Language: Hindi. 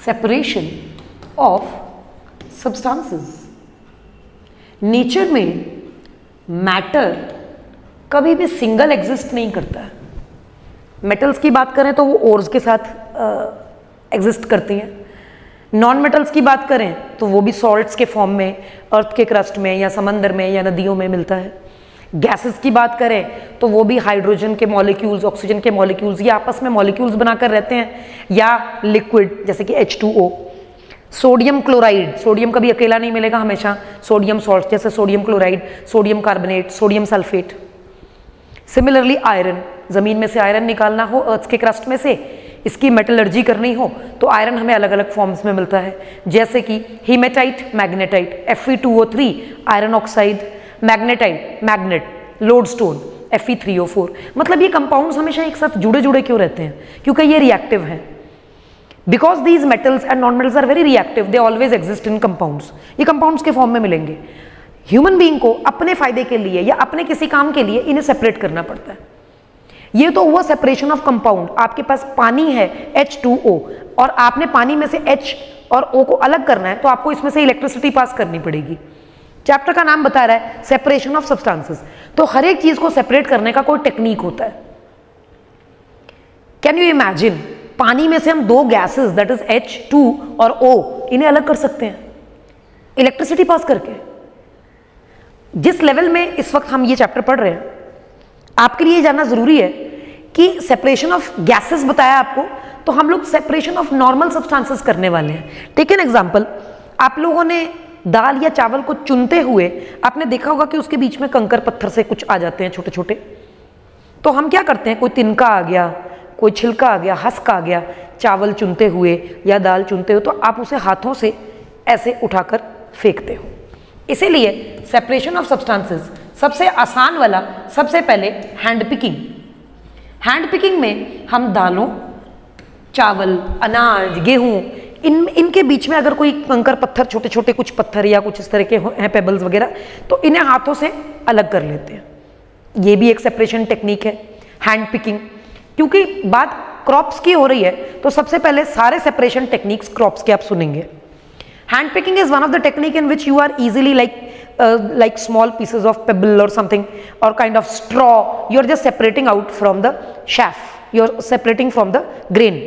Separation of substances. नेचर में मैटर कभी भी सिंगल एग्जिस्ट नहीं करता है। मेटल्स की बात करें तो वो ओर्स के साथ एग्जिस्ट करती हैं। नॉन मेटल्स की बात करें तो वो भी सॉल्ट्स के फॉर्म में अर्थ के क्रस्ट में या समंदर में या नदियों में मिलता है। गैसेस की बात करें तो वो भी हाइड्रोजन के मॉलिक्यूल्स, ऑक्सीजन के मॉलिक्यूल्स, ये आपस में मॉलिक्यूल्स बनाकर रहते हैं, या लिक्विड जैसे कि H2O। सोडियम क्लोराइड, सोडियम कभी अकेला नहीं मिलेगा, हमेशा सोडियम सॉल्ट जैसे sodium chloride, sodium carbonate, sodium sulphate. Similarly iron, जमीन में से आयरन निकालना हो अर्थ के क्रस्ट में से, इसकी मेटलर्जी करनी हो तो आयरन हमें अलग अलग फॉर्म्स में मिलता है, जैसे कि hematite, magnetite, Fe2O3 iron oxide, magnetite magnet, lodestone Fe3O4। मतलब ये कंपाउंड्स हमेशा एक साथ जुड़े जुड़े क्यों रहते हैं? क्योंकि ये रिएक्टिव हैं। Because these metals and non metals are very reactive, they always exist in compounds. ये कंपाउंड्स के फॉर्म में मिलेंगे। ह्यूमन बीइंग को अपने फायदे के लिए या अपने किसी काम के लिए इन्हें सेपरेट करना पड़ता है। ये तो हुआ सेपरेशन ऑफ कंपाउंड। आपके पास पानी है H2O और आपने पानी में से H और O को अलग करना है तो आपको इसमें से इलेक्ट्रिसिटी पास करनी पड़ेगी। चैप्टर का नाम बता रहा है सेपरेशन ऑफ सब्सटेंसेस। तो हर एक चीज को सेपरेट करने का कोई टेक्निक होता है। कैन यू इमेजिन, पानी में से हम दो गैसेस दैट इज H2 और O इन्हें अलग कर सकते हैं इलेक्ट्रिसिटी पास करके। जिस लेवल में इस वक्त हम ये चैप्टर पढ़ रहे हैं, आपके लिए जानना जरूरी है कि सेपरेशन ऑफ गैसेस बताया आपको, तो हम लोग सेपरेशन ऑफ नॉर्मल सब्सटेंसेस करने वाले हैं। टेक एन एग्जांपल, आप लोगों ने दाल या चावल को चुनते हुए आपने देखा होगा कि उसके बीच में कंकर पत्थर से कुछ आ जाते हैं छोटे छोटे। तो हम क्या करते हैं, कोई तिनका आ गया, कोई छिलका आ गया, हस्क आ गया, चावल चुनते हुए या दाल चुनते हुए, तो आप उसे हाथों से ऐसे उठाकर फेंकते हो। इसीलिए सेपरेशन ऑफ सब्सटेंसेस सबसे आसान वाला, सबसे पहले हैंड पिकिंग। हैंड पिकिंग में हम दालों, चावल, अनाज, गेहूं, इनके बीच में अगर कोई कंकर पत्थर, छोटे छोटे कुछ पत्थर या कुछ इस तरह के हैं पेबल्स वगैरह, तो इन्हें हाथों से अलग कर लेते हैं। ये भी एक सेपरेशन टेक्निक है, हैंड पिकिंग। क्योंकि बात क्रॉप्स की हो रही है तो सबसे पहले सारे सेपरेशन टेक्निक्स क्रॉप्स के आप सुनेंगे। Hand picking is one of the technique in which you are easily like small pieces of pebble or something or kind of straw, you are just separating out from the chaff, you are separating from the grain.